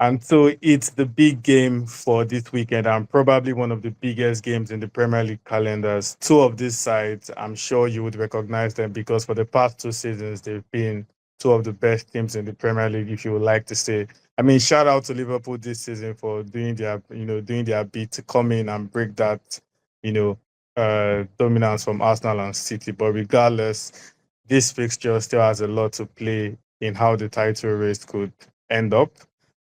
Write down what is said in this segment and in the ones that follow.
And so it's the big game for this weekend and probably one of the biggest games in the Premier League calendars. Two of these sides, I'm sure you would recognize them because for the past two seasons, they've been two of the best teams in the Premier League, if you would like to say. I mean, shout out to Liverpool this season for doing their bit to come in and break that, you know, dominance from Arsenal and City. But regardless, this fixture still has a lot to play in how the title race could end up.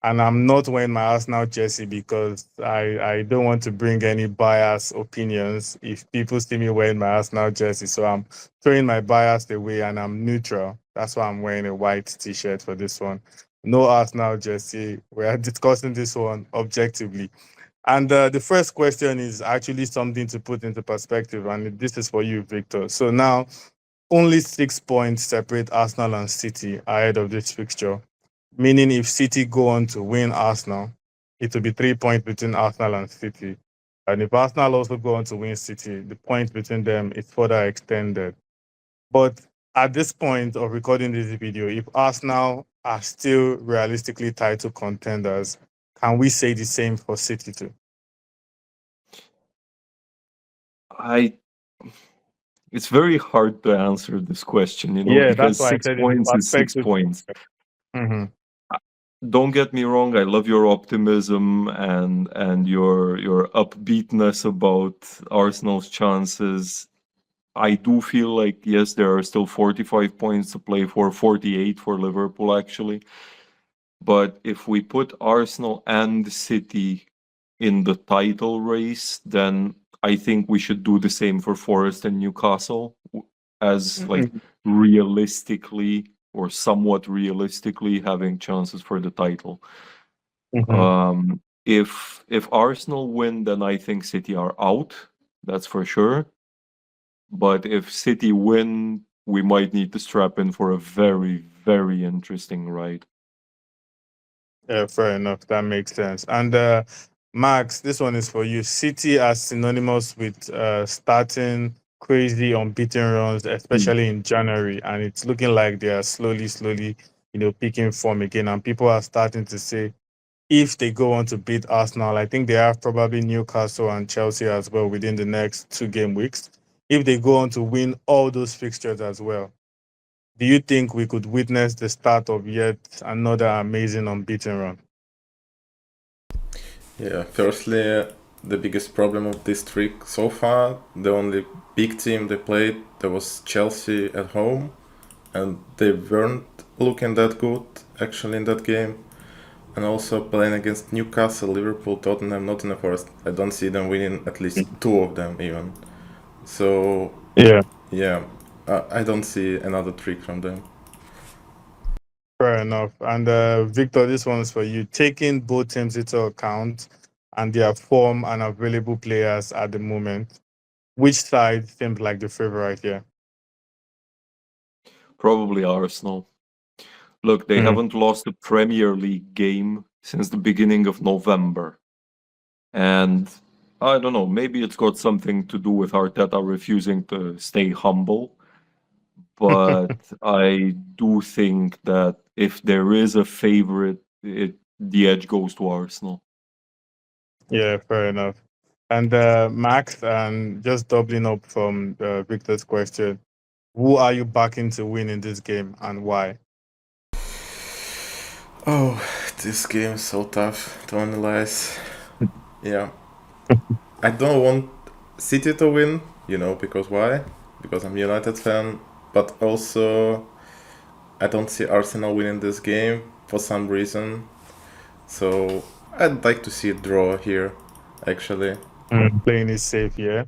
And I'm not wearing my Arsenal jersey because I don't want to bring any biased opinions if people see me wearing my Arsenal jersey. So I'm throwing my bias away and I'm neutral. That's why I'm wearing a white t-shirt for this one. No Arsenal jersey. We are discussing this one objectively. And the first question is actually something to put into perspective. And this is for you, Victor. So now only 6 points separate Arsenal and City ahead of this fixture. Meaning, if City go on to win Arsenal, it will be 3 points between Arsenal and City. And if Arsenal also go on to win City, the point between them is further extended. But at this point of recording this video, if Arsenal are still realistically title contenders, can we say the same for City too? It's very hard to answer this question, Yeah, that's because why I six said it's points is 6 perspective. points. Mm-hmm. Don't get me wrong, I love your optimism and your upbeatness about Arsenal's chances. I do feel like, yes, there are still 45 points to play for, 48 for Liverpool actually. But if we put Arsenal and City in the title race, then I think we should do the same for Forest and Newcastle, as like realistically or somewhat realistically having chances for the title. Mm-hmm. If Arsenal win, then I think City are out. That's for sure. But if City win, we might need to strap in for a very, very interesting ride. Yeah, fair enough. That makes sense. And Max, this one is for you. City are synonymous with starting crazy unbeaten runs, Mm. especially in January, and it's looking like they are slowly, picking form again. And people are starting to say if they go on to beat Arsenal, I think they have probably Newcastle and Chelsea as well within the next 2 game weeks. If they go on to win all those fixtures as well, do you think we could witness the start of yet another amazing unbeaten run? Yeah, firstly, the biggest problem of this streak so far, the only big team they played, there was Chelsea at home, and they weren't looking that good actually in that game. And also playing against Newcastle, Liverpool, Tottenham, Nottingham Forest, I don't see them winning at least two of them even. So Yeah. yeah, I don't see another trick from them. Fair enough. And Victor, this one's for you. Taking both teams into account and their form and available players at the moment, which side seems like the favorite here? Probably Arsenal. Look, they haven't lost a Premier League game since the beginning of November. And I don't know, maybe it's got something to do with Arteta refusing to stay humble. But I do think that if there is a favorite, the edge goes to Arsenal. Yeah, fair enough. And Max, and just doubling up from Victor's question, who are you backing to win in this game and why? Oh, this game is so tough to analyze. Yeah, I don't want City to win, because why? Because I'm a United fan, but also I don't see Arsenal winning this game for some reason. So I'd like to see a draw here, actually. Playing it safe, yeah.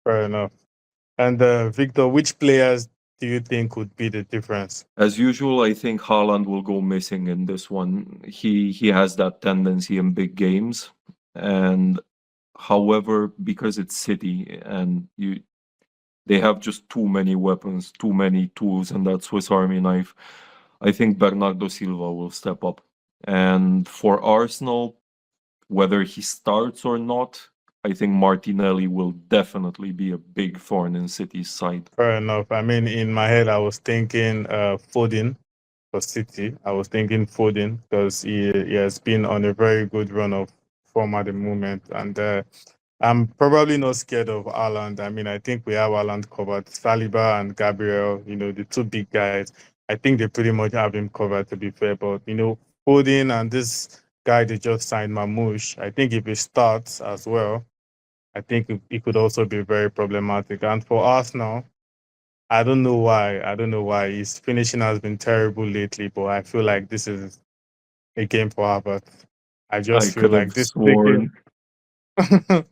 Fair enough. And Victor, which players do you think would be the difference? As usual, I think Haaland will go missing in this one. He has that tendency in big games, and however, because it's City and they have just too many weapons, too many tools, and that Swiss Army knife, I think Bernardo Silva will step up. And for Arsenal, whether he starts or not, I think Martinelli will definitely be a big thorn in City's side. Fair enough. I mean, in my head, I was thinking Foden, for City. I was thinking Foden because he has been on a very good run of form at the moment. And I'm probably not scared of Haaland. I mean, I think we have Haaland covered. Saliba and Gabriel, the two big guys. I think they pretty much have him covered, to be fair. But, Foden and this guy they just signed, Mamouche, I think if he starts as well, I think it could also be very problematic. And for Arsenal, I don't know why. I don't know why. His finishing has been terrible lately, but I feel like this is a game for Havertz. I I just feel could like have this is the sworn. game.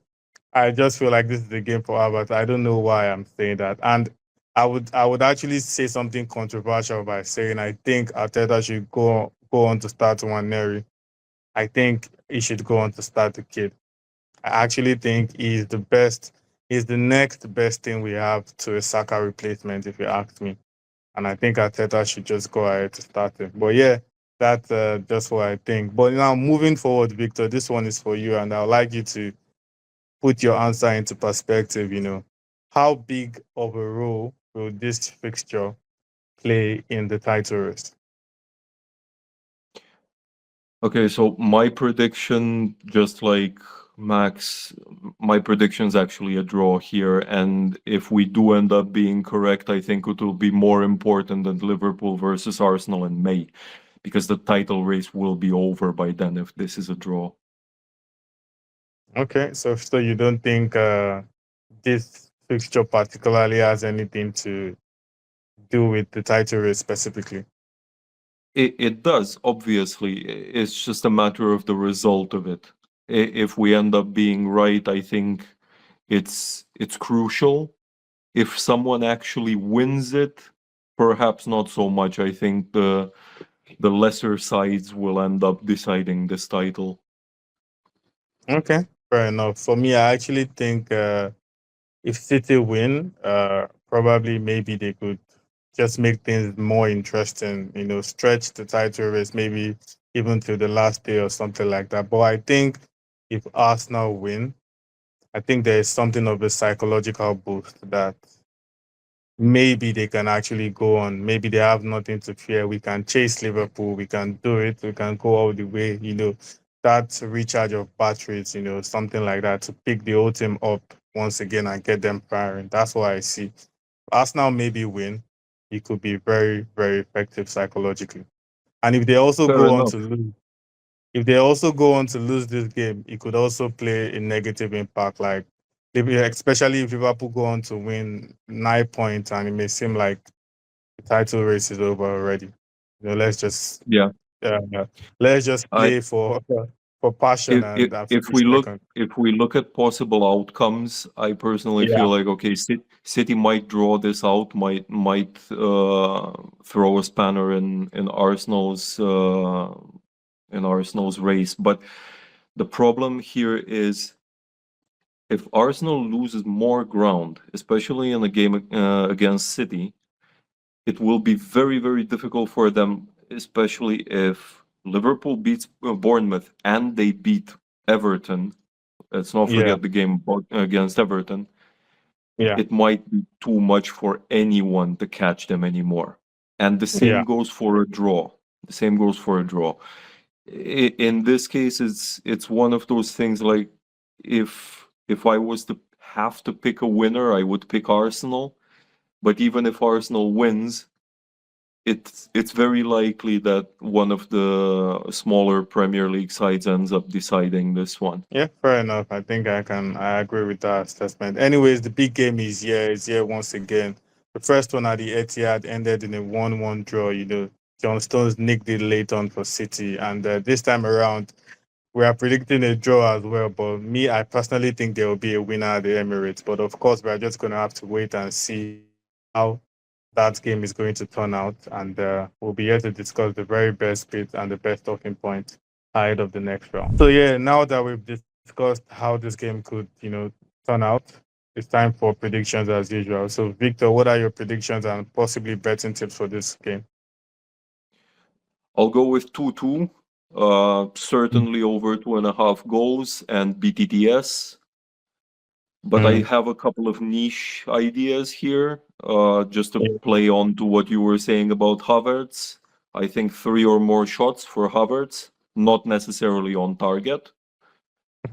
I just feel like this is the game for Havertz. I don't know why I'm saying that. And I would actually say something controversial by saying I think Arteta should go on to start Nwaneri. I think he should go on to start the kid. I actually think he's the best. He's the next best thing we have to a Saka replacement, if you ask me. And I think Arteta should just go ahead to start him. But yeah, that's just what I think. But now moving forward, Victor, this one is for you, and I'd like you to put your answer into perspective. How big of a role will this fixture play in the title race? Okay, so my prediction, just like Max, my prediction's actually a draw here. And if we do end up being correct, I think it will be more important than Liverpool versus Arsenal in May, because the title race will be over by then if this is a draw. Okay, so you don't think this fixture particularly has anything to do with the title race specifically? It does, obviously. It's just a matter of the result of it. If we end up being right, I think it's crucial. If someone actually wins it, perhaps not so much. I think the lesser sides will end up deciding this title. Okay, fair enough. For me, I actually think if City win, probably maybe they could just make things more interesting, stretch the title race maybe even to the last day or something like that. But I think if Arsenal win, I think there is something of a psychological boost that maybe they can actually go on. Maybe they have nothing to fear. We can chase Liverpool. We can do it. We can go all the way. That recharge of batteries, something like that to pick the whole team up once again and get them firing. That's what I see. Arsenal maybe win. It could be very, very effective psychologically. And if they also Fair go on enough. to lose, if they also go on to lose this game, it could also play a negative impact. Like, especially if Liverpool go on to win 9 points, and it may seem like the title race is over already. Let's just Yeah. uh, let's just I play for passion and if finish second. if we look at possible outcomes, I personally Yeah, feel like okay, City might draw this out, might throw a spanner in Arsenal's race. But the problem here is if Arsenal loses more ground, especially in a game against City, it will be very, very difficult for them, especially if Liverpool beats Bournemouth and they beat Everton. Let's not yeah, forget the game against Everton. yeah, It might be too much for anyone to catch them anymore. And the yeah. same goes for a draw. The same goes for a draw. In this case, it's one of those things like if I was to have to pick a winner, I would pick Arsenal. But even if Arsenal wins, it's very likely that one of the smaller Premier League sides ends up deciding this one. Yeah, fair enough. I agree with that assessment. Anyways, the big game is here. It's here once again. The first one at the Etihad ended in a 1-1 draw. John Stones nicked it late on for City. And this time around, we are predicting a draw as well. But me, I personally think there will be a winner at the Emirates. But of course, we're just going to have to wait and see how that game is going to turn out. And we'll be here to discuss the very best bit and the best talking point ahead of the next round. So yeah, now that we've discussed how this game could, turn out, it's time for predictions as usual. So Victor, what are your predictions and possibly betting tips for this game? I'll go with 2-2, certainly over 2.5 goals and BTTS. But I Mm. have a couple of niche ideas here, just to Yeah. play on to what you were saying about Havertz. I think 3 or more shots for Havertz, not necessarily on target.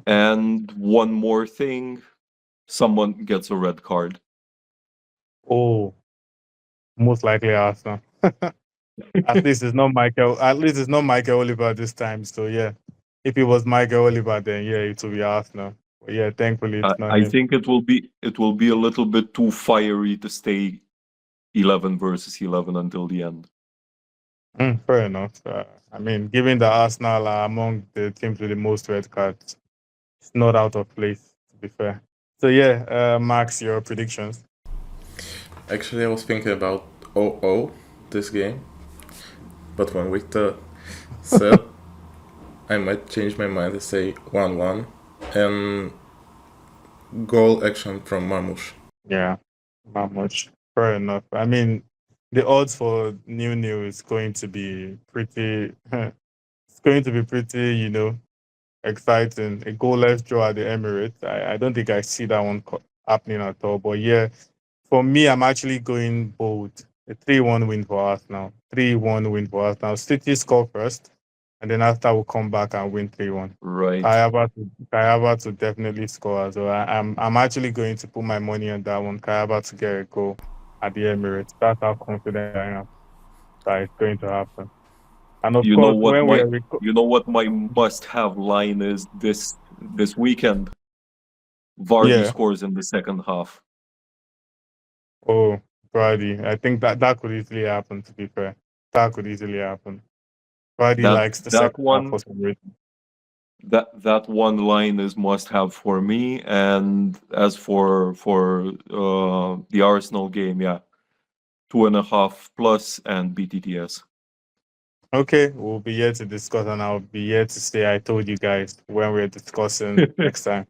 And one more thing, someone gets a red card. Oh, most likely Arsenal. At least it's not Michael. At least it's not Michael Oliver this time. So yeah, if it was Michael Oliver, then yeah, it will be Arsenal. But yeah, thankfully it's not I him. think it will be a little bit too fiery to stay 11 versus 11 until the end. Fair enough. I mean, given that Arsenal are among the teams with the most red cards, it's not out of place, to be fair. So yeah, Max, your predictions. Actually, I was thinking about 0-0 this game, but when Victor said, I might change my mind and say 1-1 and goal action from Marmoush. Yeah, not much. Fair enough. I mean, the odds for 0-0 is going to be pretty. It's going to be pretty, exciting. A goalless draw at the Emirates. I don't think I see that one happening at all. But yeah, for me, I'm actually going bold. A 3-1 win for Arsenal. 3-1 win for Arsenal. City score first, and then after we'll come back and win 3-1. Right. Kai Havertz will definitely score as well. I'm actually going to put my money on that one. Kai Havertz to get a goal at the Emirates. That's how confident I am that it's going to happen. And of You know course, what when my you know what my must-have line is this weekend? Vardy Yeah. scores in the second half. Oh, Brady. I think that could easily happen, to be fair. That could easily happen. Brady likes the That second half one for some reason. that one line is must-have for me. And as for the Arsenal game, yeah, 2.5 plus and BTTS. Okay, we'll be here to discuss, and I'll be here to say I told you guys when we're discussing next time.